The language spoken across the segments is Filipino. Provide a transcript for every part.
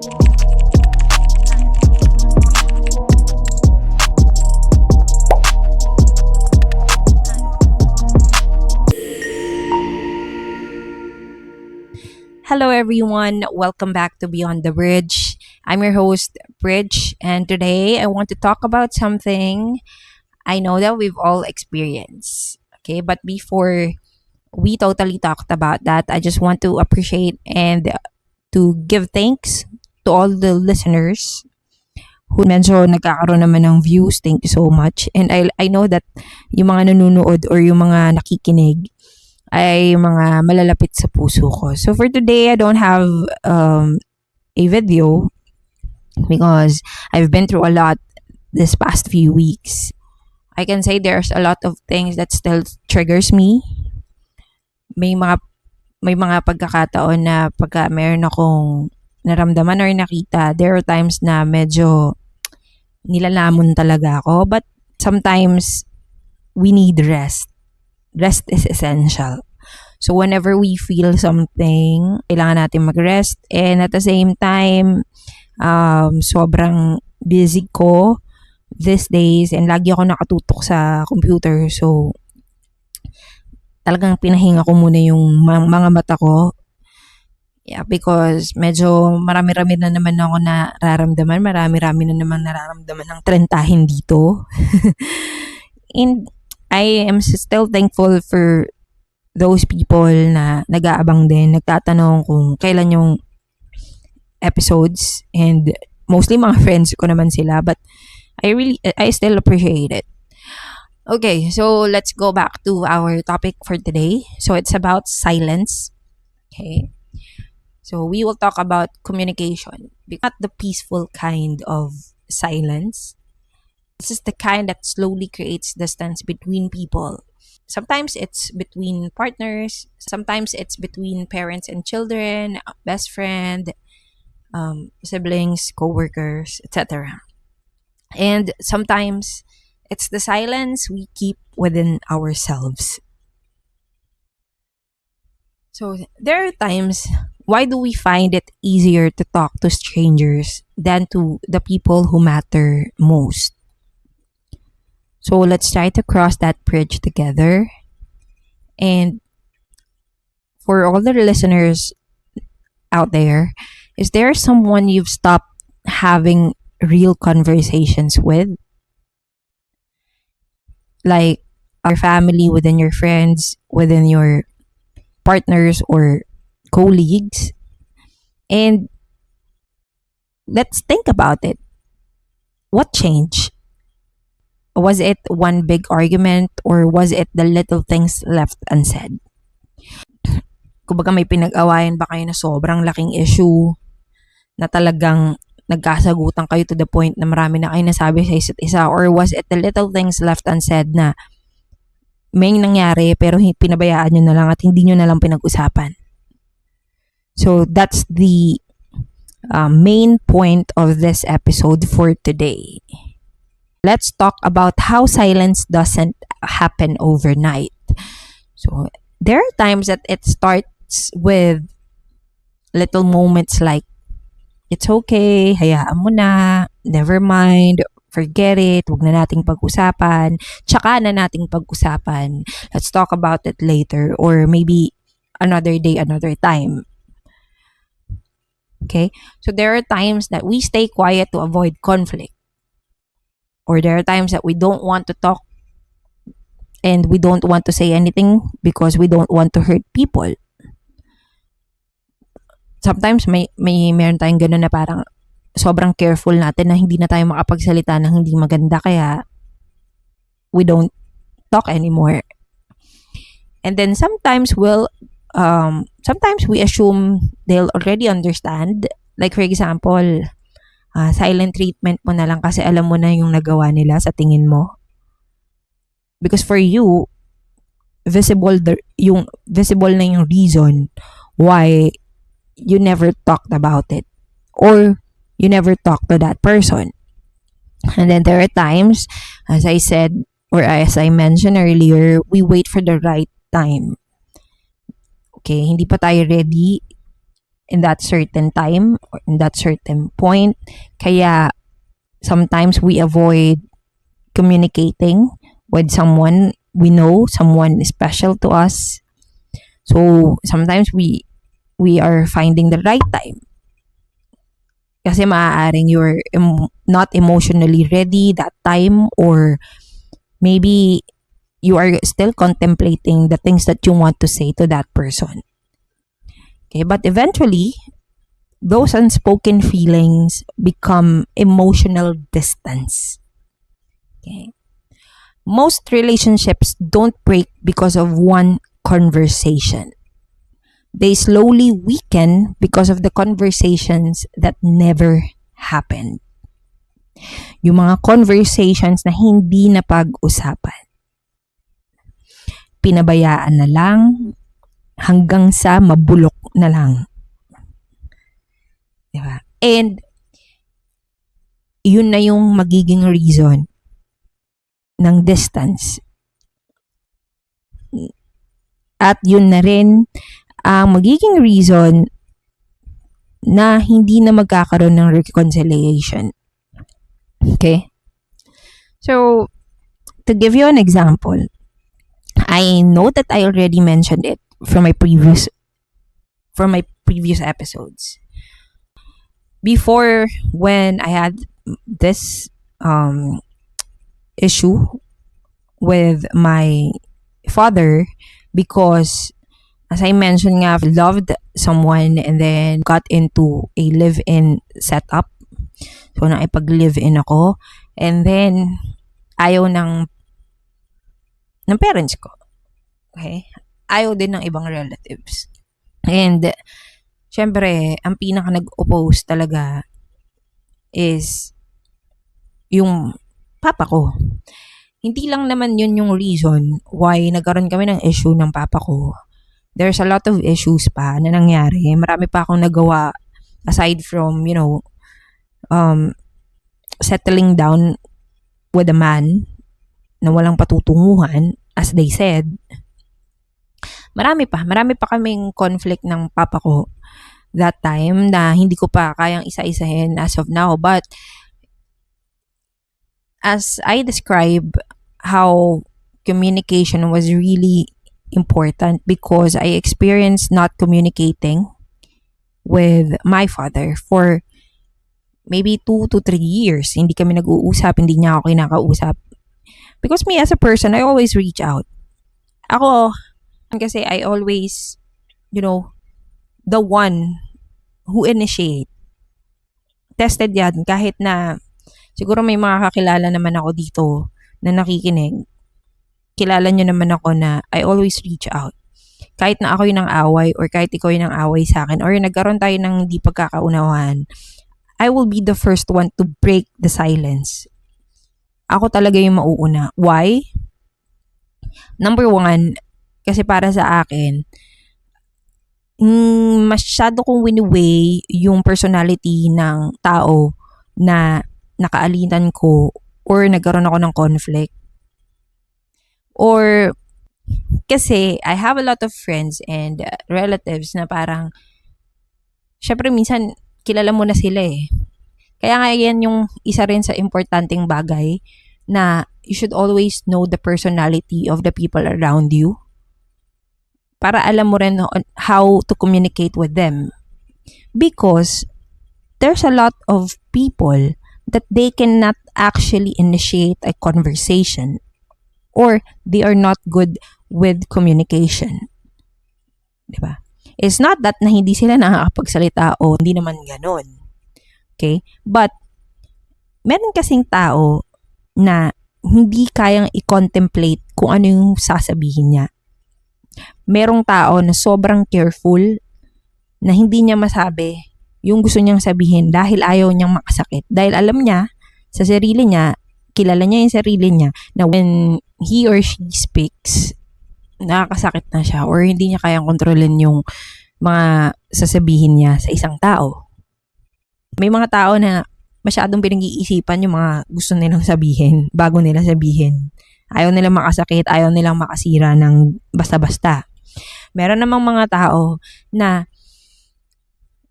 Hello, everyone. Welcome back to Beyond the Bridge. I'm your host, Bridge, and today I want to talk about something I know that we've all experienced. Okay, but before we totally talked about that, I just want to appreciate and to give thanks to all the listeners who medyo nagkakaroon naman ng views. Thank you so much. And I know that yung mga nanonood or yung mga nakikinig ay mga malalapit sa puso ko. So for today, I don't have a video because I've been through a lot this past few weeks. I can say there's a lot of things that still triggers me. May mga pagkakataon na pagka meron akong naramdaman or nakita, there are times na medyo nilalamon talaga ako. But sometimes we need rest. Rest is essential. So whenever we feel something, kailangan natin mag-rest. And at the same time, sobrang busy ko these days and lagi ako nakatutok sa computer. So talagang pinahinga ko muna yung mga mata ko. Yeah, because medyo marami-rami na naman ako nararamdaman. Marami-rami na naman nararamdaman ng trentahin dito. And I am still thankful for those people na nag-aabang din, nagtatanong kung kailan yung episodes, and mostly mga friends ko naman sila, but I still appreciate it. Okay, so let's go back to our topic for today. So it's about silence. Okay. So we will talk about communication, not the peaceful kind of silence. This is the kind that slowly creates distance between people. Sometimes it's between partners, sometimes it's between parents and children, best friend, siblings, co-workers, etc. And sometimes it's the silence we keep within ourselves. So there are times, why do we find it easier to talk to strangers than to the people who matter most? So let's try to cross that bridge together. And for all the listeners out there, is there someone you've stopped having real conversations with? Like your family, within your friends, within your partners or colleagues? And let's think about it. What changed? Was it one big argument or was it the little things left unsaid? Kumbaga may pinag-awayan ba kayo na sobrang laking issue na talagang nagkasagutan kayo to the point na marami na kayo nasabi sa isa't isa, or was it the little things left unsaid na may nangyari pero pinabayaan nyo na lang at hindi nyo na lang pinag-usapan? So that's the main point of this episode for today. Let's talk about how silence doesn't happen overnight. So there are times that it starts with little moments like, it's okay, hayaan mo na, never mind, forget it, huwag na nating pag-usapan, tsaka na nating pag-usapan, let's talk about it later, or maybe another day, another time. Okay? So there are times that we stay quiet to avoid conflict. Or there are times that we don't want to talk and we don't want to say anything because we don't want to hurt people. Sometimes meron tayong gano'n na parang sobrang careful natin na hindi na tayo makapagsalita ng hindi maganda, kaya we don't talk anymore. And then sometimes sometimes we assume they'll already understand. Like for example, silent treatment mo na lang kasi alam mo na yung nagawa nila sa tingin mo. Because for you, visible na yung reason why you never talked about it or you never talked to that person. And then there are times, as I said, or as I mentioned earlier, we wait for the right time. Okay, hindi pa tayo ready in that certain time or in that certain point. Kaya sometimes we avoid communicating with someone we know, someone special to us. So sometimes we are finding the right time kasi maaaring you're not emotionally ready that time, or maybe you are still contemplating the things that you want to say to that person. Okay, but eventually, those unspoken feelings become emotional distance. Okay. Most relationships don't break because of one conversation. They slowly weaken because of the conversations that never happened. Yung mga conversations na hindi na pag-usapan. Pinabayaan na lang hanggang sa mabulok na lang. Diba? And yun na yung magiging reason ng distance. At yun na rin ang magiging reason na hindi na magkakaroon ng reconciliation. Okay? So, to give you an example, I know that I already mentioned it from my previous episodes. Before, when I had this issue with my father, because as I mentioned nga, loved someone and then got into a live-in setup. So, naipag-live-in ako. And then, ayaw ng parents ko. Okay? Ayaw din ng ibang relatives. And, syempre, ang pinaka nag-oppose talaga is yung papa ko. Hindi lang naman yun yung reason why nagkaroon kami ng issue ng papa ko. There's a lot of issues pa na nangyari. Marami pa akong nagawa aside from, settling down with a man na walang patutunguhan, as they said. Marami pa kaming conflict ng papa ko that time na hindi ko pa kayang isa-isahin as of now. But as I describe how communication was really important, because I experienced not communicating with my father for maybe 2 to 3 years. Hindi kami nag-uusap, hindi niya ako kinakausap. Because me as a person, I always reach out. Ako, kasi I always, the one who initiate. Tested yan, kahit na siguro may mga kakilala naman ako dito na nakikinig. Kilala nyo naman ako na I always reach out. Kahit na ako yung away or kahit ikaw yung away sa akin or nagkaroon tayo ng hindi pagkakaunawan, I will be the first one to break the silence. Ako talaga yung mauuna. Why? Number one, kasi para sa akin, masyado kong wini-weigh yung personality ng tao na nakaalitan ko or nagkaroon ako ng conflict. Or, kasi I have a lot of friends and relatives na parang, syempre minsan, kilala mo na sila eh. Kaya nga yan yung isa rin sa importanteng bagay na you should always know the personality of the people around you para alam mo rin how to communicate with them. Because there's a lot of people that they cannot actually initiate a conversation or they are not good with communication. Diba? It's not that na hindi sila nakakapagsalita o hindi naman ganon. Okay? But, meron kasing tao na hindi kayang i-contemplate kung ano yung sasabihin niya. Merong tao na sobrang careful na hindi niya masabi yung gusto niyang sabihin dahil ayaw niyang makasakit. Dahil alam niya, sa sarili niya, kilala niya yung sarili niya na when he or she speaks, nakakasakit na siya or hindi niya kayang kontrolin yung mga sasabihin niya sa isang tao. May mga tao na masyadong pinag-iisipan yung mga gusto nilang sabihin bago nila sabihin. Ayaw nilang makasakit, ayaw nilang makasira ng basta-basta. Meron namang mga tao na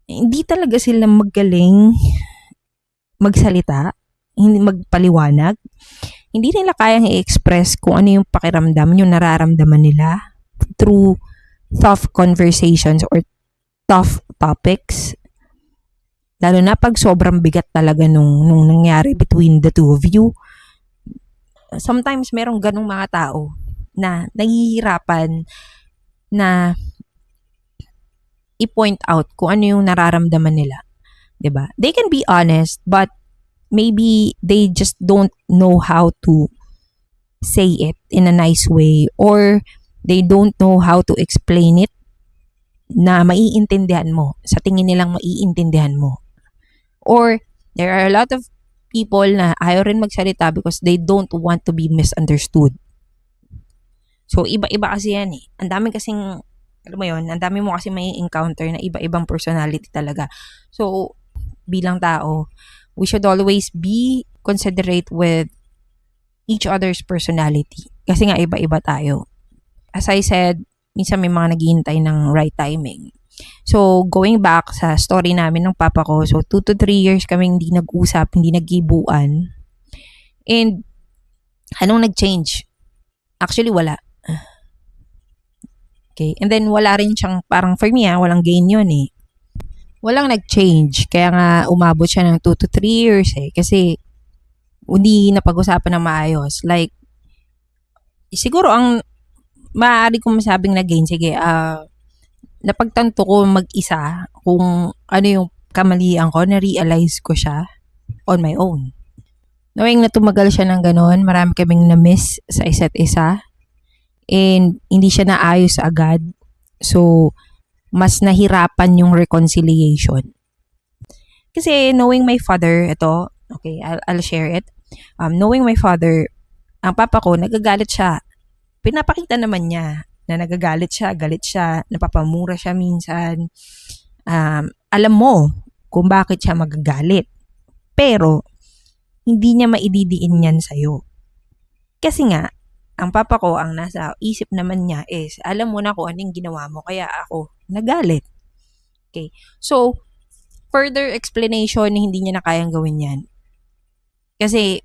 hindi talaga sila magaling magsalita, hindi magpaliwanag. Hindi nila kayang i-express kung ano yung pakiramdam, yung nararamdaman nila through tough conversations or tough topics. Lalo na pag sobrang bigat talaga nung nangyari between the two of you. Sometimes merong ganong mga tao na nahihirapan na i-point out kung ano yung nararamdaman nila. 'Di ba? They can be honest, but maybe they just don't know how to say it in a nice way, or they don't know how to explain it na maiintindihan mo. Sa tingin nilang maiintindihan mo. Or there are a lot of people na ayaw rin magsalita because they don't want to be misunderstood. So, iba-iba kasi yan eh. Ang dami kasing, alam mo yun, ang dami mo kasi may encounter na iba-ibang personality talaga. So, bilang tao, we should always be considerate with each other's personality. Kasi nga iba-iba tayo. As I said, minsan may mga naghihintay ng right timing. So, going back sa story namin ng papa ko, so 2 to 3 years kaming hindi nag-usap, hindi nagkibuan. And, anong nag-change? Actually, wala. Okay? And then, wala rin siyang, parang for me walang gain yun eh. Walang nag-change. Kaya nga, umabot siya ng 2 to 3 years eh. Kasi, hindi napag-usapan ng maayos. Like, siguro ang maaari kong masabing na-gain, sige, napagtanto ko mag-isa kung ano yung kamalian ko, na-realize ko siya on my own. Knowing na tumagal siya ng ganon, marami kaming na-miss sa isa't isa. And hindi siya naayos agad. So, mas nahirapan yung reconciliation. Kasi knowing my father, ito, okay, I'll share it. Knowing my father, ang papa ko, nagagalit siya. Pinapakita naman niya na nagagalit siya, galit siya, napapamura siya minsan. Alam mo kung bakit siya magagalit. Pero, hindi niya maididiin yan sa'yo. Kasi nga, ang papa ko, ang nasa isip naman niya is, alam mo na kung anong ginawa mo, kaya ako nagalit. Okay. So, further explanation, hindi niya na kayang gawin yan. Kasi,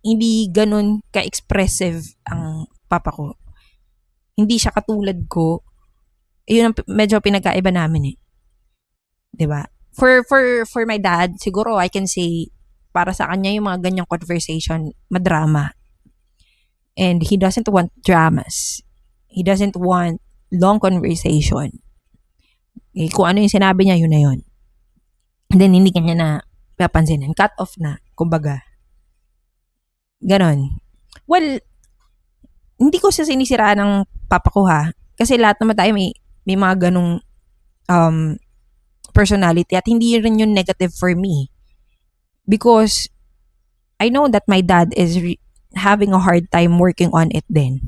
hindi ganun ka-expressive ang papa ko. Hindi siya katulad ko. Yun ang medyo pinagkaiba namin eh. 'Di ba? For my dad, siguro I can say para sa kanya yung mga ganyang conversation, madrama. And he doesn't want dramas. He doesn't want long conversation. Eh, kung ano yung sinabi niya, yun na yun. And then hindi kanya na papansinin. Cut off na, kumbaga. Ganon. Well, hindi ko siya sinisiraan ng papa ko ha. Kasi lahat naman tayo may mga ganong personality at hindi rin yun negative for me. Because I know that my dad is having a hard time working on it din.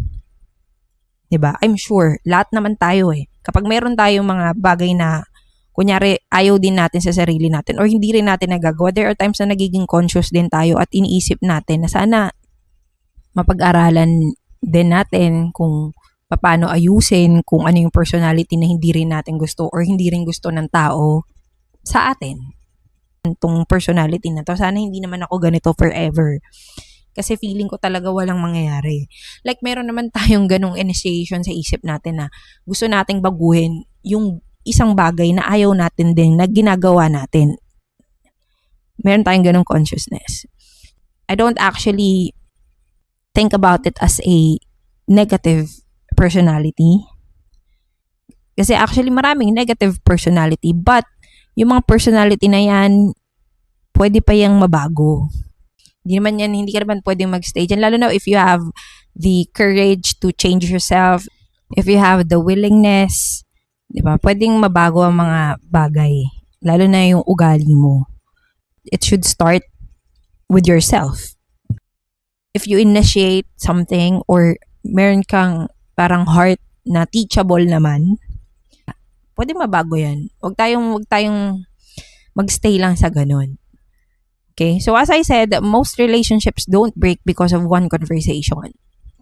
Diba? I'm sure. Lahat naman tayo eh. Kapag meron tayong mga bagay na kunyari ayaw din natin sa sarili natin or hindi rin natin nagagawa, there are times na nagiging conscious din tayo at iniisip natin na sana mapag-aralan din natin kung paano ayusin, kung ano yung personality na hindi rin natin gusto or hindi rin gusto ng tao sa atin. Itong personality na to, sana hindi naman ako ganito forever. Kasi feeling ko talaga walang mangyayari. Like meron naman tayong ganong initiation sa isip natin na gusto nating baguhin yung isang bagay na ayaw natin din na ginagawa natin. Meron tayong ganong consciousness. I don't actually think about it as a negative personality. Kasi actually maraming negative personality, but yung mga personality na yan, pwede pa yung mabago. Hindi ka naman pwedeng mag-stay dyan. Lalo na if you have the courage to change yourself, if you have the willingness, di ba? Pwedeng mabago ang mga bagay. Lalo na yung ugali mo. It should start with yourself. If you initiate something or meron kang parang heart na teachable naman, pwede mabago yan. Huwag tayong magstay lang sa ganun. Okay? So as I said, most relationships don't break because of one conversation.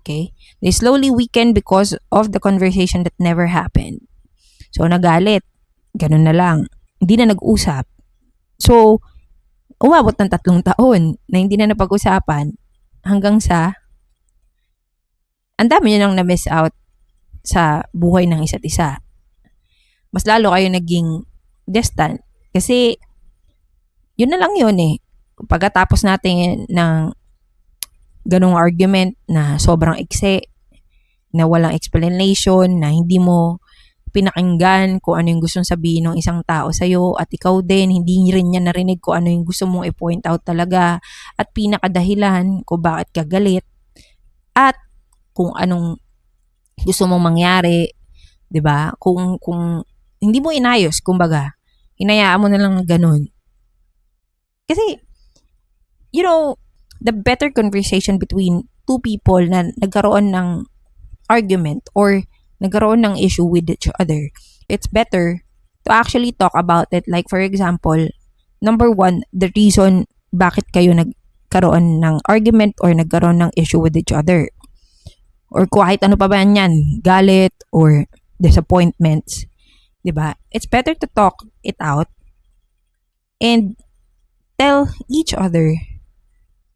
Okay? They slowly weaken because of the conversation that never happened. So nagalit. Ganun na lang. hindi na nag-usap. So, umabot ng 3 taon na hindi na napag-usapan hanggang sa ang dami nyo nang na-miss out sa buhay ng isa't isa. Mas lalo kayo naging distant kasi yun na lang yun eh. Pagkatapos natin ng ganong argument na sobrang ikse, na walang explanation, na hindi mo pinakinggan kung ano yung gustong sabihin ng isang tao sa'yo at ikaw din, hindi rin niya narinig kung ano yung gusto mong i-point out talaga at pinakadahilan kung bakit ka galit at kung anong gusto mong mangyari, 'di ba? Kung hindi mo inayos, kumbaga, hinayaan mo na lang ganun. Kasi the better conversation between two people na nagkaroon ng argument or nagkaroon ng issue with each other, it's better to actually talk about it. Like, for example, number one, the reason bakit kayo nagkaroon ng argument or nagkaroon ng issue with each other. Or kahit ano pa ba yan, galit or disappointments. Diba? It's better to talk it out and tell each other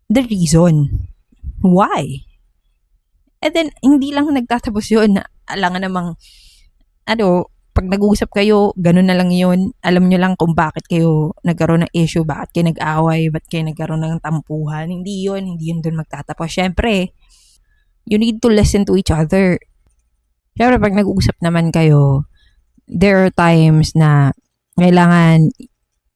the reason why. And then, hindi lang nagtatapos yun. Alangan namang, pag nag-uusap kayo, ganun na lang yun. Alam nyo lang kung bakit kayo nagkaroon ng issue, bakit kayo nag-away, bakit kayo nagkaroon ng tampuhan. Hindi yun dun magtatapos. Syempre, you need to listen to each other. Syempre, pag nag-uusap naman kayo, there are times na kailangan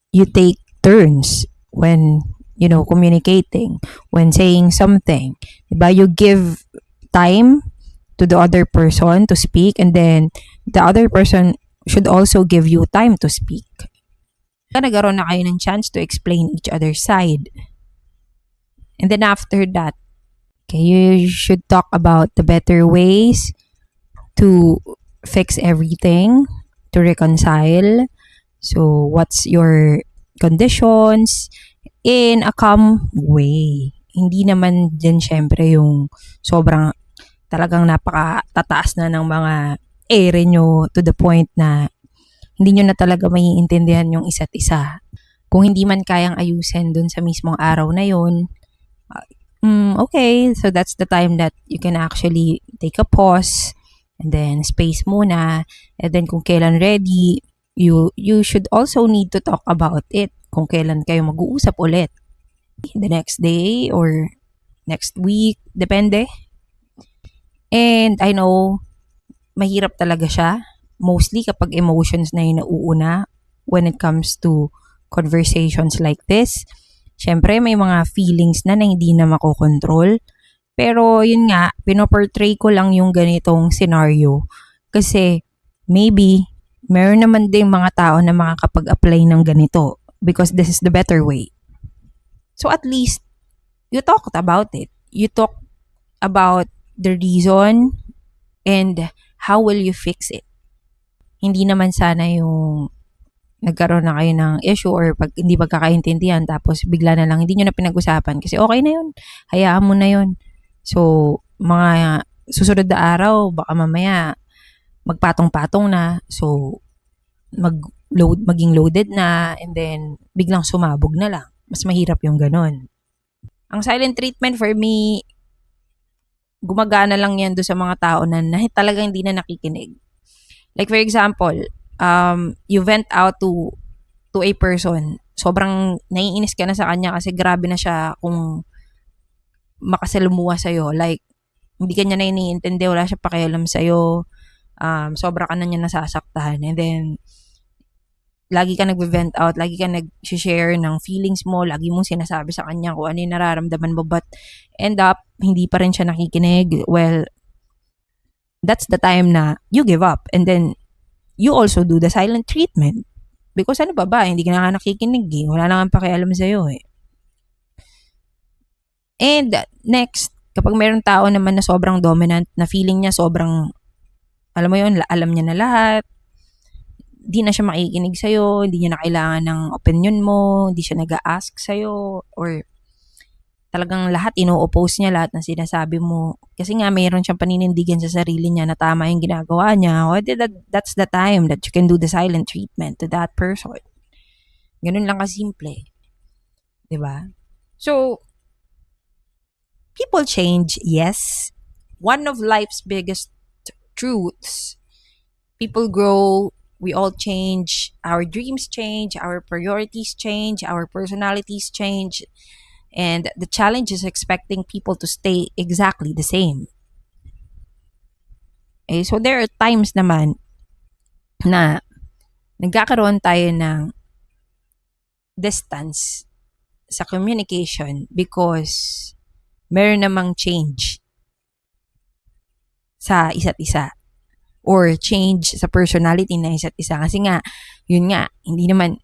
you take turns when, communicating, when saying something. Diba? You give time to the other person to speak, and then the other person should also give you time to speak. Nagkaroon na kayo ng chance to explain each other's side. And then after that, you should talk about the better ways to fix everything, to reconcile. So, what's your conditions in a calm way? Hindi naman din syempre yung sobrang talagang napakatataas na ng mga ere nyo to the point na hindi nyo na talaga maiintindihan yung isa't isa. Kung hindi man kayang ayusin dun sa mismong araw na yun, okay, so that's the time that you can actually take a pause and then space muna, and then kung kailan ready, you should also need to talk about it kung kailan kayo mag-uusap ulit. The next day or next week, depende. And I know, mahirap talaga siya. Mostly kapag emotions na yung nauuna when it comes to conversations like this. Siyempre, may mga feelings na hindi na makokontrol. Pero yun nga, pinoportray ko lang yung ganitong scenario. Kasi maybe, meron naman ding mga tao na makakapag-apply ng ganito because this is the better way. So at least, you talked about it. You talked about the reason and how will you fix it. Hindi naman sana yung nagkaroon na kayo ng issue or pag hindi pagkakaintindihan tapos bigla na lang hindi nyo na pinag-usapan kasi okay na yun. Hayaan mo na yun. So, mga susunod na araw, baka mamaya magpatong-patong na. So, maging loaded na and then biglang sumabog na lang. Mas mahirap yung ganon. Ang silent treatment for me, gumagana lang yan doon sa mga tao na talagang hindi na nakikinig. Like for example, you vent out to a person. Sobrang naiinis ka na sa kanya kasi grabe na siya kung makasalumuha sa'yo. Like, hindi ka niya na iniintindi, wala siya pakialam sa'yo. Sobra ka na niya nasasaktan. And then, lagi ka nag-vent out, lagi ka nag-share ng feelings mo, lagi mong sinasabi sa kanya kung ano yung nararamdaman mo, but end up, hindi pa rin siya nakikinig. Well, that's the time na you give up. And then, you also do the silent treatment. Because ano ba, hindi ka na nga nakikinig eh. Wala na kang pakialam sa'yo eh. And next, kapag mayroong tao naman na sobrang dominant, na feeling niya sobrang, alam mo yun, alam niya na lahat, di na siya makikinig sa'yo, hindi niya na kailangan ng opinion mo, hindi siya nag-a-ask sa'yo, or talagang lahat, ino-oppose niya lahat ng sinasabi mo. Kasi nga, mayroon siyang paninindigan sa sarili niya na tama yung ginagawa niya. That's the time that you can do the silent treatment to that person. Ganun lang kasimple. 'Di ba? So, people change, yes. One of life's biggest truths. People grow, we all change, our dreams change, our priorities change, our personalities change, and the challenge is expecting people to stay exactly the same. So there are times naman na nagkakaroon tayo ng distance sa communication because meron namang change sa isa't isa or change sa personality ng isa't isa. Kasi nga, yun nga, hindi naman,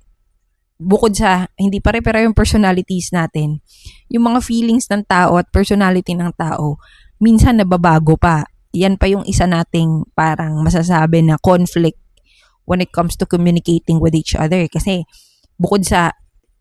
bukod sa hindi pare-pareho yung personalities natin, yung mga feelings ng tao at personality ng tao, minsan nababago pa. Yan pa yung isa nating parang masasabi na conflict when it comes to communicating with each other. Kasi bukod sa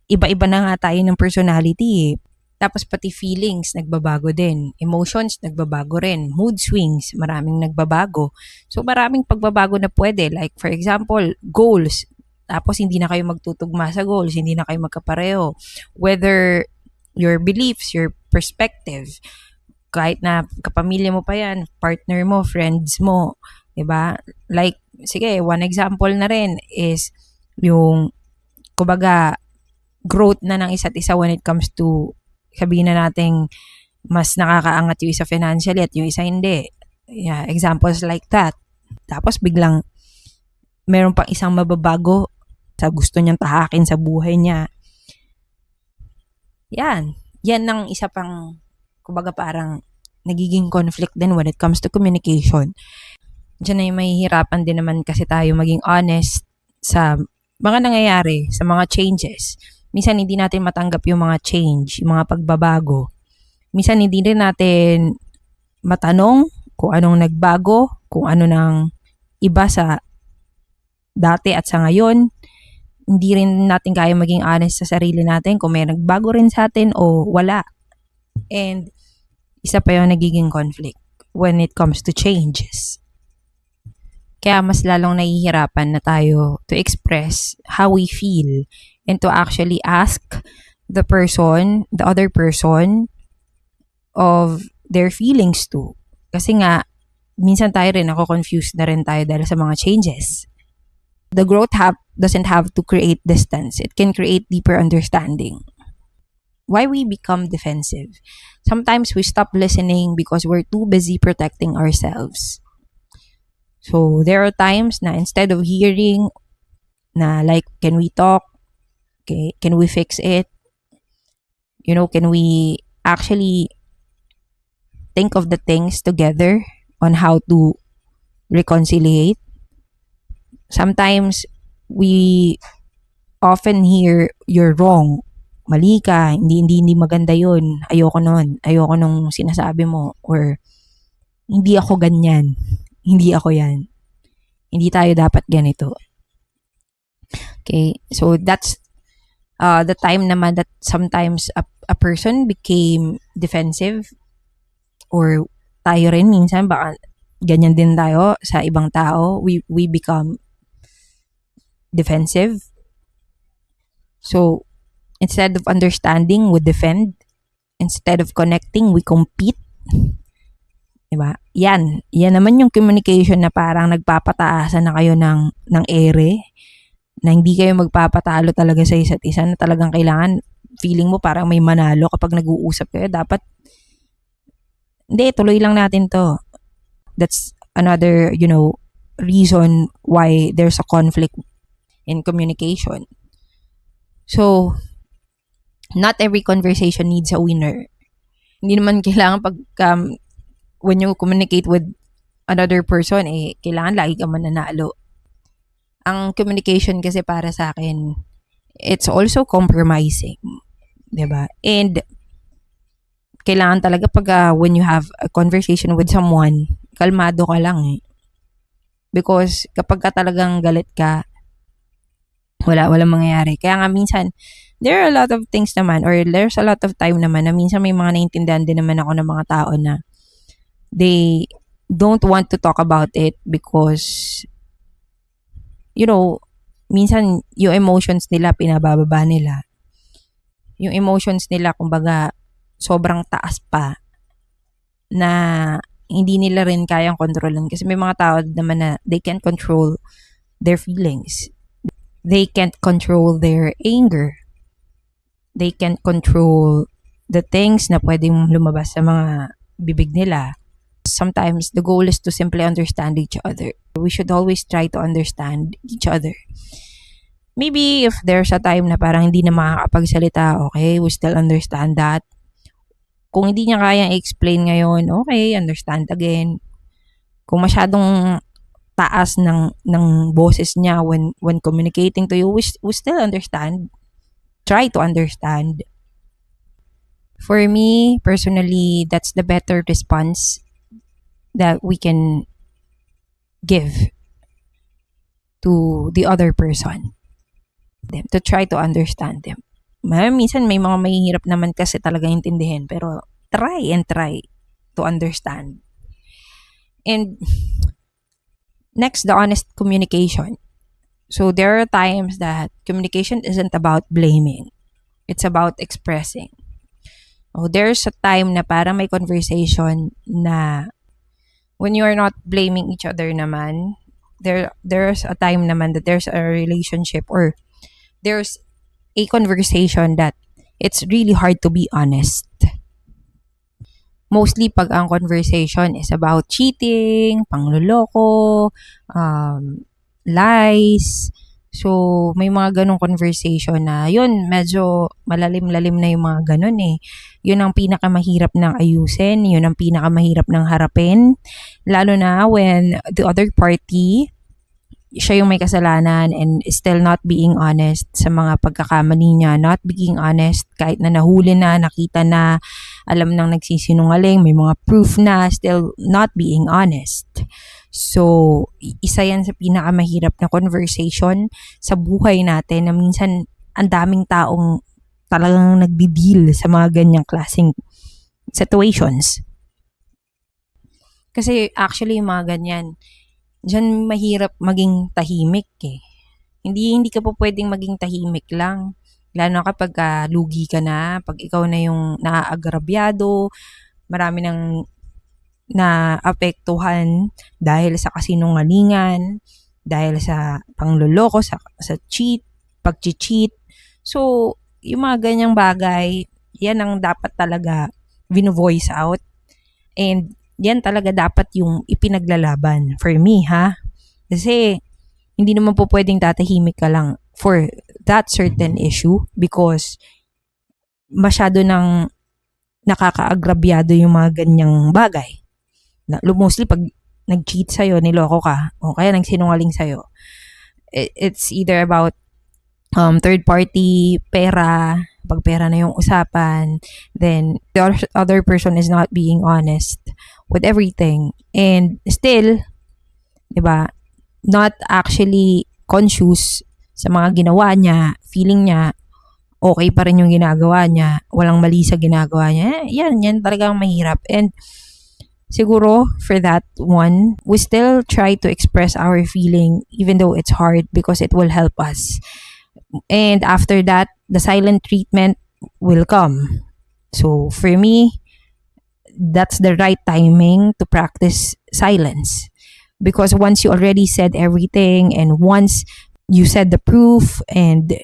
iba-iba na nga tayo ng personality tapos pati feelings nagbabago din. Emotions nagbabago rin. Mood swings, maraming nagbabago. So maraming pagbabago na pwede. Like for example, goals. Tapos hindi na kayo magtutugma sa goals, hindi na kayo magkapareho. Whether your beliefs, your perspective, kahit na kapamilya mo pa yan, partner mo, friends mo, 'di ba? Like sige, one example na rin is yung kumbaga growth na ng isa't isa when it comes to sabihin na nating mas nakakaangat yung isa financially at yung isa hindi. Yeah, examples like that. Tapos biglang meron pang isang mababago sa gusto niyang tahakin sa buhay niya. Yan. Yan ang isa pang kumbaga parang nagiging conflict din when it comes to communication. Diyan ay mahihirapan din naman kasi tayo maging honest sa mga nangyayari, sa mga changes. Minsan hindi natin matanggap yung mga change, yung mga pagbabago. Minsan hindi rin natin matanong kung anong nagbago, kung ano nang iba sa dati at sa ngayon. Hindi rin natin kaya maging honest sa sarili natin kung may nagbago rin sa atin o wala. And isa pa yung nagiging conflict when it comes to changes. Kaya mas lalong nahihirapan na tayo to express how we feel and to actually ask the other person of their feelings too. Kasi nga, minsan tayo rin confused na rin tayo dahil sa mga changes. The growth doesn't have to create distance. It can create deeper understanding. Why we become defensive? Sometimes we stop listening because we're too busy protecting ourselves. So, there are times na instead of hearing na like, can we talk? Okay, can we fix it? Can we actually think of the things together on how to reconciliate? Sometimes we often hear, you're wrong. Mali ka, hindi maganda yun. Ayoko nun. Ayoko nung sinasabi mo. Or, hindi ako ganyan. Hindi ako yan. Hindi tayo dapat ganito. Okay, so that's the time naman that sometimes a person became defensive or tayo rin minsan baka ganyan din tayo sa ibang tao. We become defensive. So, instead of understanding, we defend. Instead of connecting, we compete. Diba? Yan naman yung communication na parang nagpapataasan na kayo ng ere, na hindi kayo magpapatalo talaga sa isa't isa, na talagang kailangan, feeling mo parang may manalo kapag nag-uusap kayo. Dapat, hindi, tuloy lang natin to. That's another, reason why there's a conflict in communication. So, not every conversation needs a winner. Hindi naman kailangan when you communicate with another person, kailangan lagi ka mananalo. Ang communication kasi para sa akin, it's also compromising. Diba? And kailangan talaga pag when you have a conversation with someone, kalmado ka lang Because kapag ka talagang galit ka, walang mangyayari. Kaya nga minsan, there are a lot of things naman, or there's a lot of time naman na minsan may mga naintindihan din naman ako ng mga tao na they don't want to talk about it because minsan yung emotions nila pinabababa nila. Yung emotions nila kumbaga sobrang taas pa na hindi nila rin kayang kontrolin kasi may mga tao naman na they can't control their feelings. They can't control their anger. They can't control the things na pwedeng lumabas sa mga bibig nila. Sometimes the goal is to simply understand each other. We should always try to understand each other. Maybe if there's a time na parang hindi na makakapagsalita, okay, we still understand that. Kung hindi niya kayang i-explain ngayon, okay, understand again. Kung masyadong taas ng boses niya when communicating to you, we still understand. Try to understand. For me, personally, that's the better response that we can give to the other person. To try to understand them. Minsan may mga mahihirap naman kasi talaga intindihin, pero try to understand. And next, the honest communication. So there are times that communication isn't about blaming. It's about expressing. Oh, there's a time na parang may conversation na when you are not blaming each other naman, there's a time naman that there's a relationship or there's a conversation that it's really hard to be honest. Mostly pag ang conversation is about cheating, pangloloko, lies. So, may mga ganong conversation na yun, medyo malalim-lalim na yung mga ganon eh. Yun ang pinakamahirap ng ayusin, yun ang pinakamahirap ng harapin. Lalo na when the other party, siya yung may kasalanan and still not being honest sa mga pagkakamali niya, not being honest kahit na nahuli na, nakita na, alam nang nagsisinungaling, may mga proof na, still not being honest. So, isa yan sa pinakamahirap na conversation sa buhay natin na minsan ang daming taong talagang nagdi-deal sa mga ganyang klaseng situations. Kasi actually yung mga ganyan, diyan mahirap maging tahimik eh. Hindi ka po pwedeng maging tahimik lang. Lalo kapag lugi ka na, pag ikaw na yung naaagrabyado, marami ng naapektuhan dahil sa kasinungalingan, dahil sa pangloloko, sa pag-cheat. So, yung mga ganyang bagay, yan ang dapat talaga vino-voice out. And yan talaga dapat yung ipinaglalaban for me, ha? Kasi hindi naman po pwedeng tatahimik ka lang for that certain issue because masyado nang nakakaagrabyado yung mga ganyang bagay. Mostly pag nag-cheat sa'yo, niloko ka, o kaya nagsinungaling sa'yo, it's either about third party, pera, pag pera na yung usapan, then the other person is not being honest with everything. And still, diba, not actually conscious sa mga ginawa niya, feeling niya, okay pa rin yung ginagawa niya, walang mali sa ginagawa niya. Yan talagang mahirap. And siguro, for that one, we still try to express our feeling even though it's hard because it will help us. And after that, the silent treatment will come. So, for me, that's the right timing to practice silence. Because once you already said everything and once you said the proof and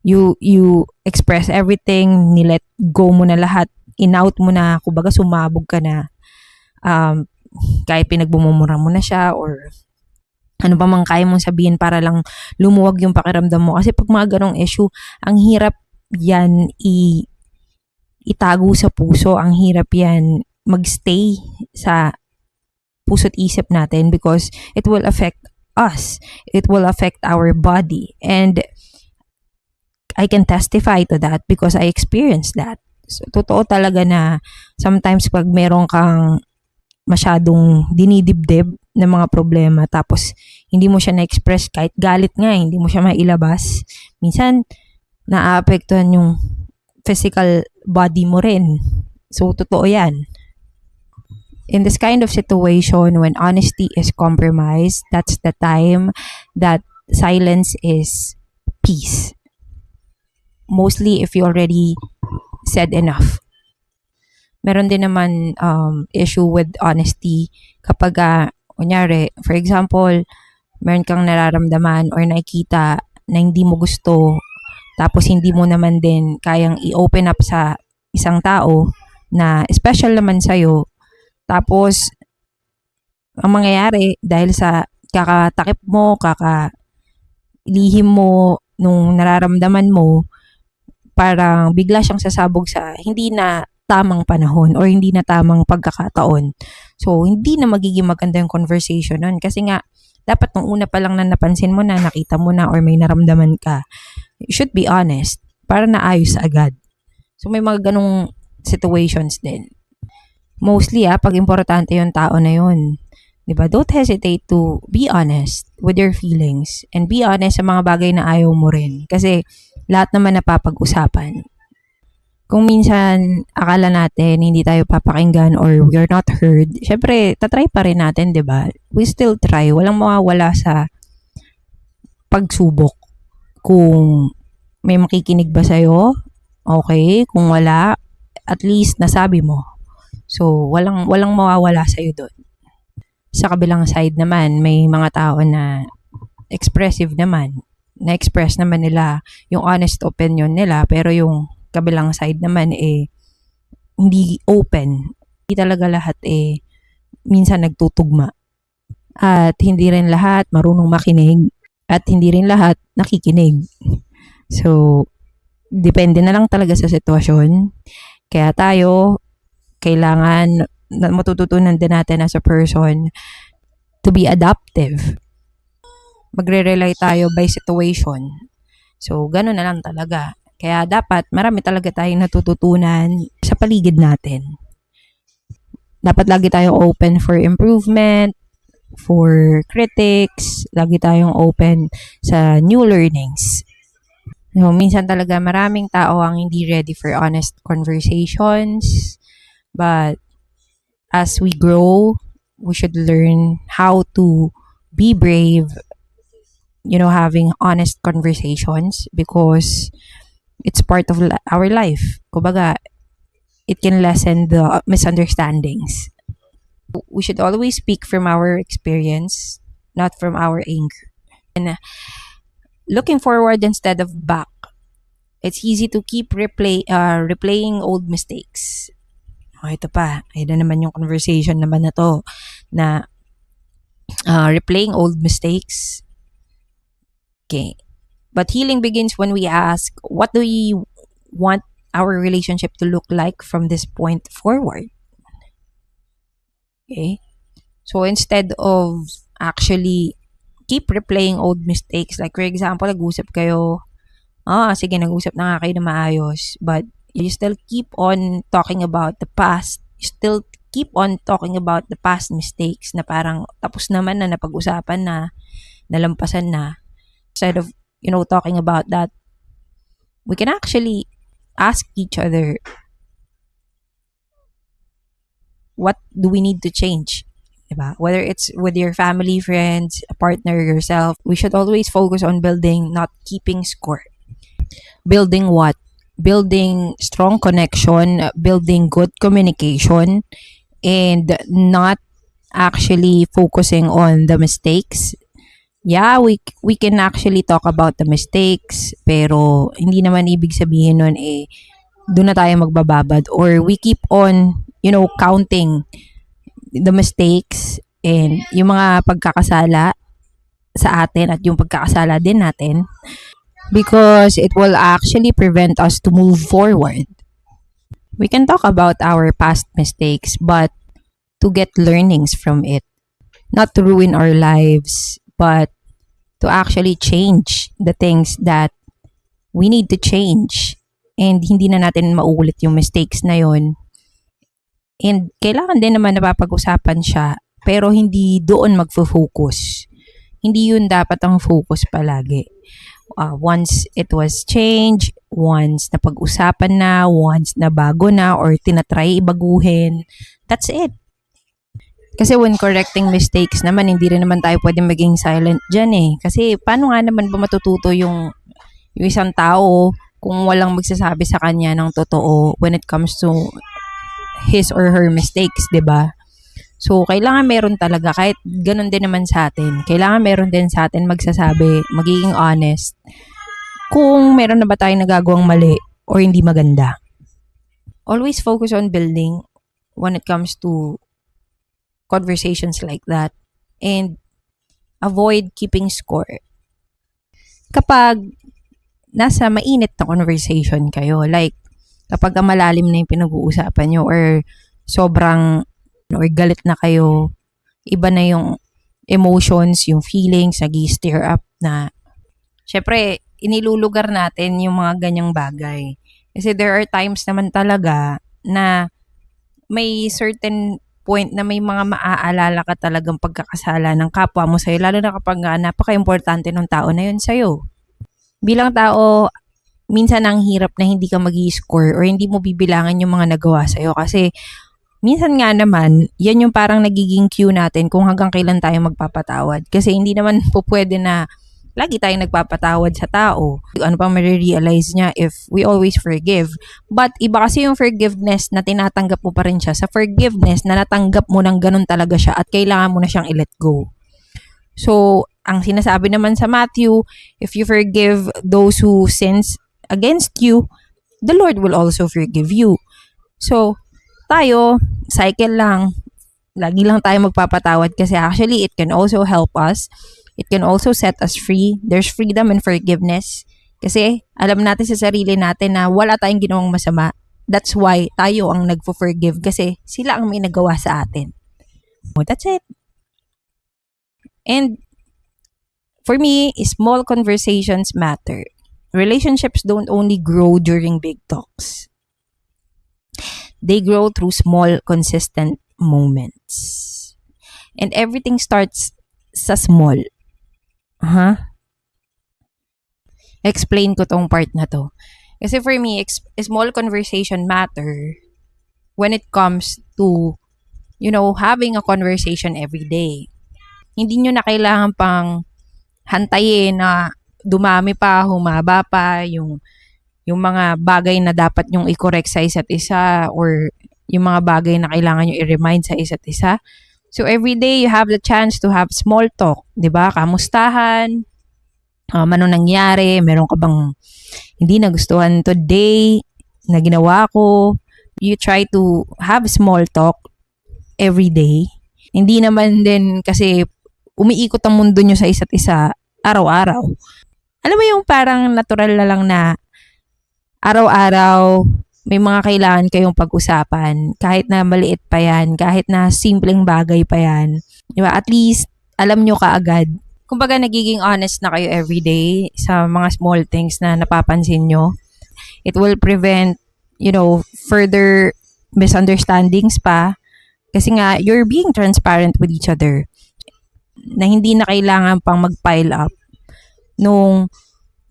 you express everything, nilet go mo na lahat, in-out mo na, kumbaga sumabog ka na, kahit pinagbumumura mo na siya or ano pa mang kaya mong sabihin para lang lumuwag yung pakiramdam mo. Kasi pag mga ganong issue, ang hirap yan itago sa puso. Ang hirap yan magstay sa puso't isip natin because it will affect us. It will affect our body. And I can testify to that because I experienced that. So, totoo talaga na sometimes pag meron kang masyadong dinidibdib ng mga problema tapos hindi mo siya na-express kahit galit nga, hindi mo siya mailabas. Minsan, naaapektuhan yung physical body mo rin. So, totoo yan. In this kind of situation, when honesty is compromised, that's the time that silence is peace. Mostly if you already said enough. Meron din naman issue with honesty kapag, kunyari, for example, meron kang nararamdaman or nakikita na hindi mo gusto, tapos hindi mo naman din kayang i-open up sa isang tao na special naman sa'yo, tapos ang mangyayari dahil sa kakatakip mo, kakalihim mo nung nararamdaman mo, parang bigla siyang sasabog sa hindi na tamang panahon or hindi na tamang pagkakataon. So, hindi na magiging maganda yung conversation nun. Kasi nga, dapat nung una pa lang na napansin mo na, nakita mo na, or may naramdaman ka, you should be honest para naayos agad. So, may mga ganong situations din. Mostly, pag importante yung tao na yun, diba? Don't hesitate to be honest with your feelings and be honest sa mga bagay na ayaw mo rin. Kasi lahat naman napapag-usapan. Kung minsan akala natin hindi tayo papakinggan or we're not heard, syempre, tatry pa rin natin, diba? We still try. Walang mawawala sa pagsubok. Kung may makikinig ba sa'yo, okay. Kung wala, at least nasabi mo. So, walang mawawala sa'yo doon. Sa kabilang side naman, may mga tao na expressive naman. Na-express naman nila yung honest opinion nila, pero yung kabilang side naman hindi open. Hindi talaga lahat minsan nagtutugma. At hindi rin lahat marunong makinig. At hindi rin lahat nakikinig. So, depende na lang talaga sa sitwasyon. Kaya tayo, kailangan matututunan din natin as a person to be adaptive. Magre-rely tayo by situation. So, gano'n na lang talaga. Kaya dapat marami talaga tayong natututunan sa paligid natin. Dapat lagi tayong open for improvement, for critics, lagi tayong open sa new learnings. So, minsan talaga maraming tao ang hindi ready for honest conversations, but as we grow, we should learn how to be brave, having honest conversations, because it's part of our life. Kumbaga, it can lessen the misunderstandings. We should always speak from our experience, not from our anger. And looking forward instead of back. It's easy to keep replaying old mistakes. Ito pa. Ayun na naman yung conversation naman na to. Na replaying old mistakes. Okay. But healing begins when we ask, what do we want our relationship to look like from this point forward? Okay? So, instead of actually keep replaying old mistakes, like for example, nag-usap kayo, sige, nag-usap na nga kayo na maayos, but you still keep on talking about the past. You still keep on talking about the past mistakes na parang tapos naman na, napag-usapan na, nalampasan na. Instead of talking about that, we can actually ask each other, what do we need to change? Diba? Whether it's with your family, friends, a partner, yourself, we should always focus on building, not keeping score. Building what? Building strong connection, building good communication, and not actually focusing on the mistakes. Yeah, we can actually talk about the mistakes, pero hindi naman ibig sabihin nun doon na tayo magbababad, or we keep on, counting the mistakes and yung mga pagkakasala sa atin at yung pagkakasala din natin, because it will actually prevent us to move forward. We can talk about our past mistakes, but to get learnings from it, not to ruin our lives, but to actually change the things that we need to change. And hindi na natin mauulit yung mistakes na yon. And kailangan din naman napapag-usapan siya, pero hindi doon magfo-focus. Hindi yun dapat ang focus palagi. Once it was changed, once napag-usapan na, once nabago na, or tinatry ibaguhin, that's it. Kasi when correcting mistakes naman, hindi rin naman tayo pwedeng maging silent dyan eh. Kasi paano nga naman ba matututo yung isang tao kung walang magsasabi sa kanya ng totoo when it comes to his or her mistakes, 'di ba? So, kailangan meron talaga, kahit ganun din naman sa atin. Kailangan meron din sa atin magsasabi, magiging honest, kung meron na ba tayong nagagawang mali or hindi maganda. Always focus on building when it comes to conversations like that. And avoid keeping score. Kapag nasa mainit na conversation kayo, like kapag malalim na yung pinag-uusapan nyo or sobrang or galit na kayo, iba na yung emotions, yung feelings, nag-stir up na. Syempre, inilulugar natin yung mga ganyang bagay. Kasi there are times naman talaga na may certain point na may mga maaalala ka talagang pagkakasala ng kapwa mo sa'yo, lalo na kapag napaka-importante ng tao na yun sa'yo. Bilang tao, minsan ang hirap na hindi ka mag-i-score or hindi mo bibilangan yung mga nagawa sa'yo kasi minsan nga naman, yan yung parang nagiging cue natin kung hanggang kailan tayo magpapatawad. Kasi hindi naman po pwede na lagi tayong nagpapatawad sa tao. Ano pang marirealize niya if we always forgive. But iba kasi yung forgiveness na tinatanggap mo pa rin siya sa forgiveness na natanggap mo ng ganun talaga siya at kailangan mo na siyang i-let go. So, ang sinasabi naman sa Matthew, if you forgive those who sins against you, the Lord will also forgive you. So, tayo, cycle lang. Lagi lang tayo magpapatawad kasi actually it can also help us. It can also set us free. There's freedom and forgiveness. Kasi alam natin sa sarili natin na wala tayong ginawang masama. That's why tayo ang nagpo-forgive kasi sila ang may nagawa sa atin. Oh, that's it. And for me, small conversations matter. Relationships don't only grow during big talks. They grow through small, consistent moments. And everything starts sa small. Explain ko tong part na to. Kasi for me, small conversation matter when it comes to, having a conversation every day. Hindi nyo na kailangan pang hantayin na dumami pa, humaba pa, yung mga bagay na dapat nyong i-correct sa isa't isa or yung mga bagay na kailangan nyo i-remind sa isa't isa. So, every day, you have the chance to have small talk. 'Di ba? Kamustahan? Ano nangyari? Meron ka bang hindi nagustuhan today na ginawa ko? You try to have small talk every day. Hindi naman din kasi umiikot ang mundo nyo sa isa't isa araw-araw. Alam mo yung parang natural na lang na araw-araw, may mga kailangan kayong pag-usapan. Kahit na maliit pa yan, kahit na simpleng bagay pa yan. Diba? At least, alam nyo kaagad. Kumbaga, nagiging honest na kayo everyday sa mga small things na napapansin nyo. It will prevent, further misunderstandings pa. Kasi nga, you're being transparent with each other. Na hindi na kailangan pang mag-pile up nung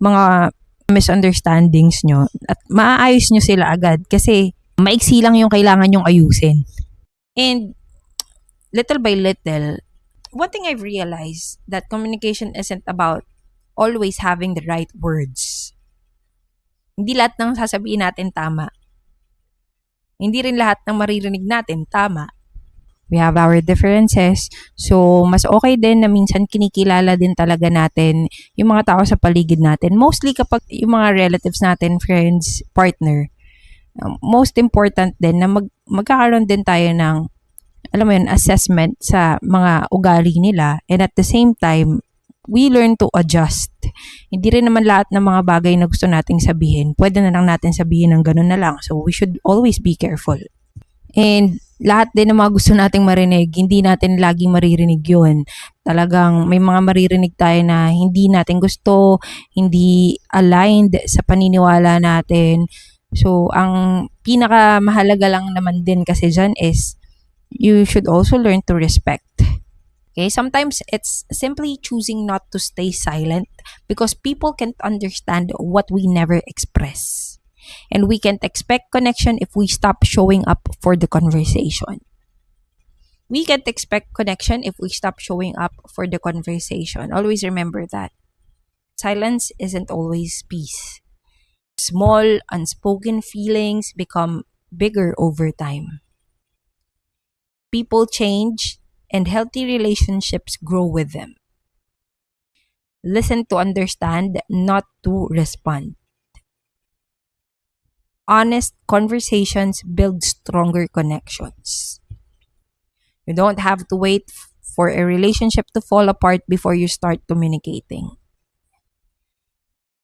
mga misunderstandings nyo at maaayos nyo sila agad kasi maiksi lang yung kailangan nyong ayusin. And little by little, one thing I've realized that communication isn't about always having the right words. Hindi lahat ng sasabihin natin tama. Hindi rin lahat ng maririnig natin tama. We have our differences. So, mas okay din na minsan kinikilala din talaga natin yung mga tao sa paligid natin. Mostly kapag yung mga relatives natin, friends, partner. Most important din na magkakaroon din tayo ng, assessment sa mga ugali nila. And at the same time, we learn to adjust. Hindi rin naman lahat ng mga bagay na gusto nating sabihin. Pwede na lang natin sabihin ng ganun na lang. So, we should always be careful. And lahat din ng mga gusto nating marinig, hindi natin laging maririnig yun. Talagang may mga maririnig tayo na hindi natin gusto, hindi aligned sa paniniwala natin. So, ang pinakamahalaga lang naman din kasi dyan is you should also learn to respect. Okay? Sometimes it's simply choosing not to stay silent because people can't understand what we never express. And we can't expect connection if we stop showing up for the conversation. We can't expect connection if we stop showing up for the conversation. Always remember that. Silence isn't always peace. Small, unspoken feelings become bigger over time. People change, and healthy relationships grow with them. Listen to understand, not to respond. Honest conversations build stronger connections. You don't have to wait for a relationship to fall apart before you start communicating.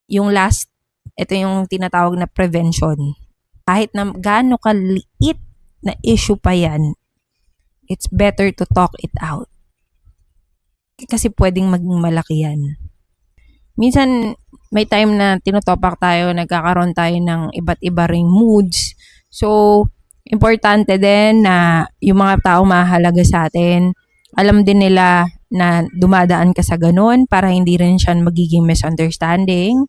Yung last, ito yung tinatawag na prevention. Kahit na gaano kaliit na issue pa yan, it's better to talk it out. Kasi pwedeng maging malaki yan. Minsan, may time na tinotopak tayo, nagkakaroon tayo ng iba't iba ring moods. So, importante din na yung mga tao mahalaga sa atin, alam din nila na dumadaan ka sa ganun para hindi rin siya magiging misunderstanding.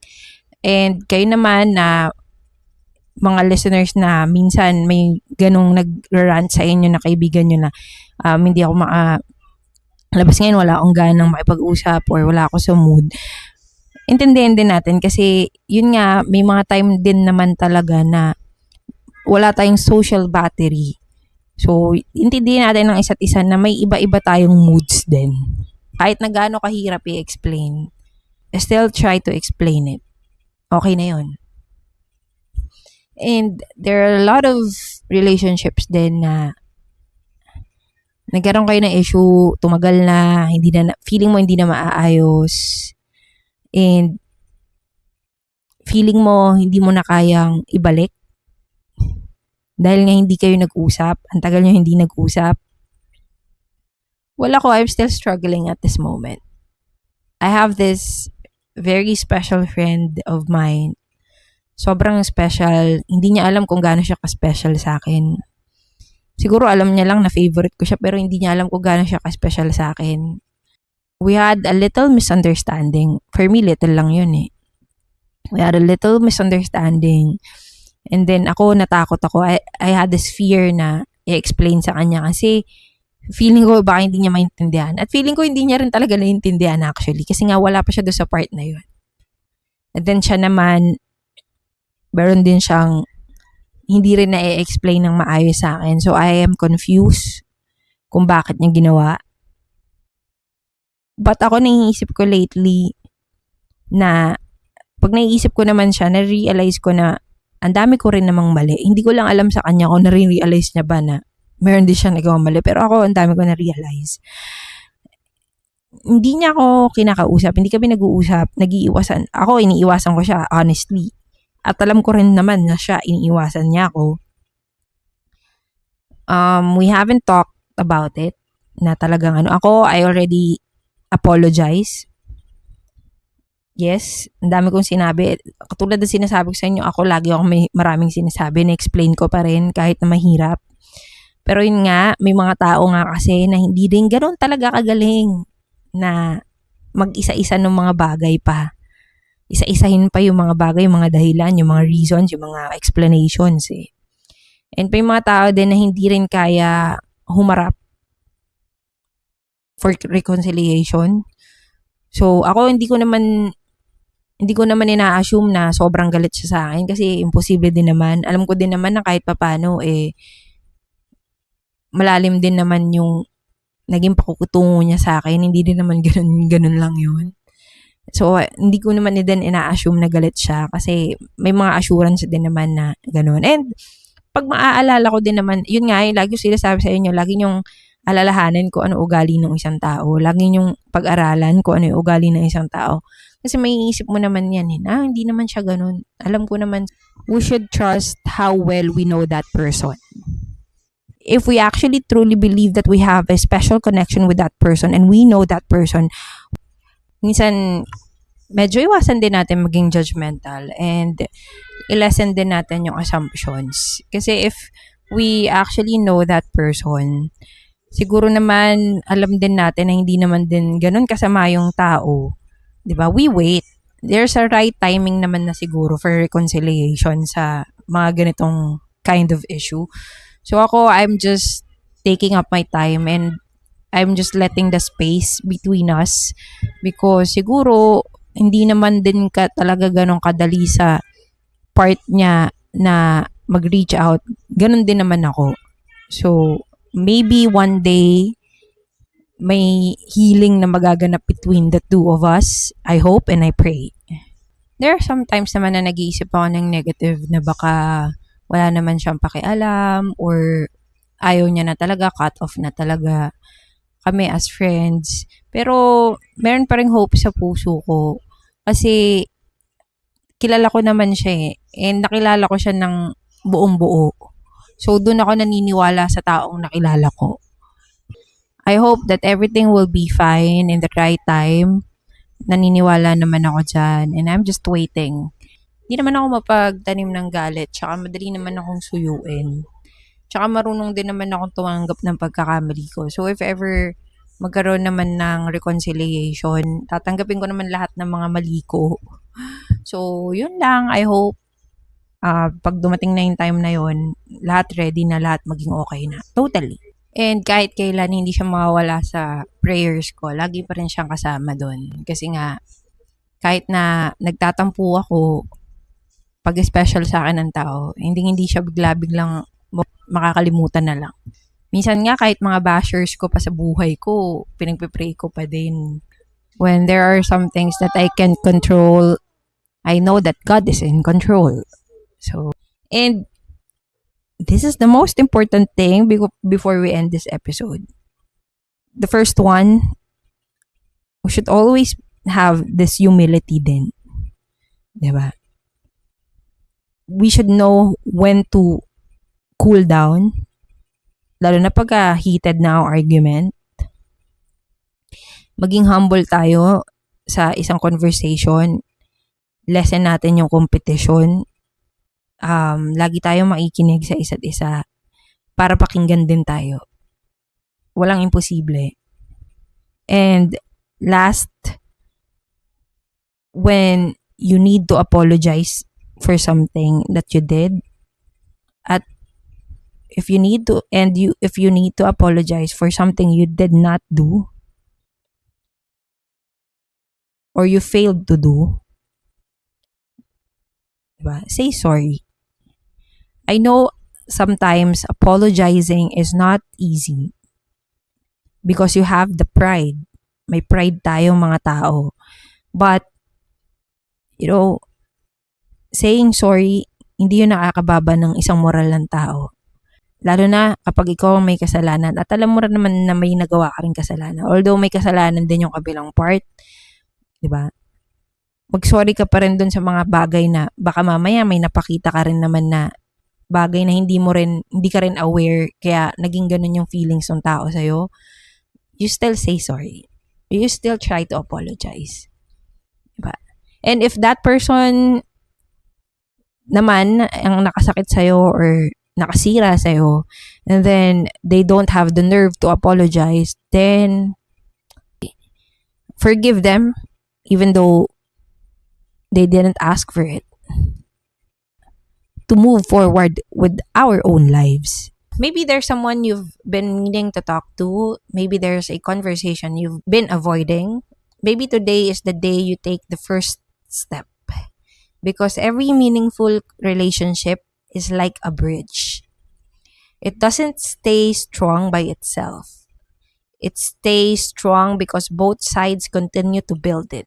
And kayo naman na mga listeners na minsan may ganung nag-rant sa inyo na kaibigan nyo na hindi ako labas ngayon, wala akong ganang makipag-usap or wala ako sa mood. Intindihin din natin kasi yun nga, may mga time din naman talaga na wala tayong social battery. So, intindihin natin ng isa't isa na may iba-iba tayong moods din. Kahit na gaano kahirap i-explain, still try to explain it. Okay na yun. And there are a lot of relationships din na nagkaroon kayo ng issue, tumagal na, feeling mo hindi na maaayos. And feeling mo hindi mo na kayang ibalik dahil nga hindi kayo nag-usap, ang tagal nyo hindi nag-usap. Well, ako, I'm still struggling at this moment. I have this very special friend of mine. Sobrang special. Hindi niya alam kung gaano siya ka-special sa akin. Siguro alam niya lang na favorite ko siya pero hindi niya alam kung gaano siya ka-special sa akin. We had a little misunderstanding. For me, little lang yun eh. We had a little misunderstanding. And then ako, natakot ako. I had this fear na i-explain sa kanya kasi feeling ko baka hindi niya maintindihan. At feeling ko hindi niya rin talaga naintindihan actually. Kasi nga wala pa siya doon sa part na yun. And then siya naman, meron din siyang hindi rin na i-explain ng maayos sa akin. So I am confused kung bakit niya ginawa. But ako naiisip ko lately na pag naiisip ko naman siya, na-realize ko na ang dami ko rin namang mali. Hindi ko lang alam sa kanya kung na-realize niya ba na meron din siya nagawa mali. Pero ako, ang dami ko na-realize. Hindi niya ako kinakausap. Hindi kami nag-uusap. Nag-iiwasan. Ako, iniiwasan ko siya, honestly. At alam ko rin naman na siya, iniiwasan niya ako. We haven't talked about it. Na talagang ako, I already apologize. Yes, ang dami kong sinabi. Katulad na sinasabi ko sa inyo, ako lagi ako may maraming sinasabi. Na-explain ko pa rin kahit na mahirap. Pero yun nga, may mga tao nga kasi na hindi din ganoon talaga kagaling na mag-isa-isa ng mga bagay pa. Isa-isahin pa yung mga bagay, yung mga dahilan, yung mga reasons, yung mga explanations eh. And may mga tao din na hindi rin kaya humarap for reconciliation. So, ako hindi ko naman ina-assume na sobrang galit siya sa akin kasi imposible din naman. Alam ko din naman na kahit papano malalim din naman yung naging pakukutungo niya sa akin. Hindi din naman ganun lang yun. So, hindi ko naman din ina-assume na galit siya kasi may mga assurance din naman na ganun. And pag maaalala ko din naman, yun nga, lagi sila sabi sa inyo, lagi yung alalahanin ko ano ugali ng isang tao. Lagi yung pag-aralan ko ano yung ugali ng isang tao. Kasi may iisip mo naman yan hindi naman siya ganun. Alam ko naman, we should trust how well we know that person. If we actually truly believe that we have a special connection with that person and we know that person, minsan, medyo iwasan din natin maging judgmental and i-lessen din natin yung assumptions. Kasi if we actually know that person, siguro naman alam din natin na hindi naman din ganun kasama yung tao. 'Di ba? We wait. There's a right timing naman na siguro for reconciliation sa mga ganitong kind of issue. So ako, I'm just taking up my time, and I'm just letting the space between us because siguro hindi naman din ka talaga ganun kadali sa part niya na mag-reach out. Ganun din naman ako. So, maybe one day may healing na magaganap between the two of us. I hope and I pray. There are sometimes naman na nag-iisip ako ng negative na baka wala naman siyang pakialam or ayaw niya na talaga, cut off na talaga kami as friends. Pero meron pa ring hope sa puso ko kasi kilala ko naman siya eh. And nakilala ko siya ng buong buo. So doon ako naniniwala sa taong nakilala ko. I hope that everything will be fine in the right time. Naniniwala naman ako dyan. And I'm just waiting. Hindi naman ako mapagtanim ng galit. Tsaka madali naman akong suyuin. Tsaka marunong din naman akong tumanggap ng pagkakamali ko. So if ever magkaroon naman ng reconciliation, tatanggapin ko naman lahat ng mga mali ko. So yun lang. I hope pag dumating na yung time na yun, lahat ready na, lahat maging okay na. Totally. And kahit kailan hindi siya mawawala sa prayers ko, lagi pa rin siyang kasama doon. Kasi nga, kahit na nagtatampo ako, pag special sa akin ng tao, hindi siya bigla-biglang makakalimutan na lang. Minsan nga, kahit mga bashers ko pa sa buhay ko, pinagpipray ko pa din. When there are some things that I can't control, I know that God is in control. So, and this is the most important thing before we end this episode. The first one, we should always have this humility din. Diba? We should know when to cool down. Lalo na pag heated na ang argument. Maging humble tayo sa isang conversation. Lessen natin yung competition. Lagi tayong makikinig sa isa't isa para pakinggan din tayo. Walang imposible. And last, when you need to apologize for something that you did, at if you need to apologize for something you did not do or you failed to do, diba? Say sorry. I know sometimes apologizing is not easy because you have the pride. May pride tayong mga tao. But, saying sorry, hindi yun nakakababa ng isang moral ng tao. Lalo na kapag ikaw may kasalanan at alam mo rin naman na may nagawa ka rin kasalanan. Although may kasalanan din yung kabilang part, diba? Mag-sorry ka pa rin dun sa mga bagay na baka mamaya may napakita ka rin naman na bagay na hindi ka rin aware, kaya naging ganun yung feelings ng tao sa'yo. You still say sorry. You still try to apologize. Diba? And if that person naman ang nakasakit sa'yo or nakasira sa'yo, and then they don't have the nerve to apologize, then forgive them even though they didn't ask for it, to move forward with our own lives. Maybe there's someone you've been needing to talk to. Maybe there's a conversation you've been avoiding. Maybe today is the day you take the first step. Because every meaningful relationship is like a bridge. It doesn't stay strong by itself. It stays strong because both sides continue to build it.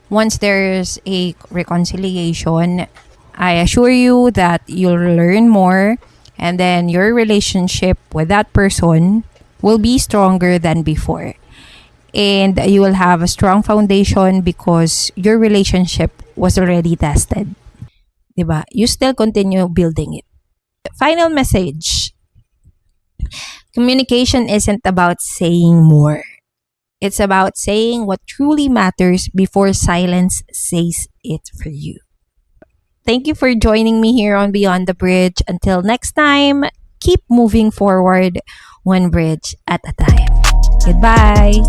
Once there's a reconciliation, I assure you that you'll learn more, and then your relationship with that person will be stronger than before. And you will have a strong foundation because your relationship was already tested. Diba? You still continue building it. Final message. Communication isn't about saying more. It's about saying what truly matters before silence says it for you. Thank you for joining me here on Beyond the Bridge. Until next time, keep moving forward, one bridge at a time. Goodbye.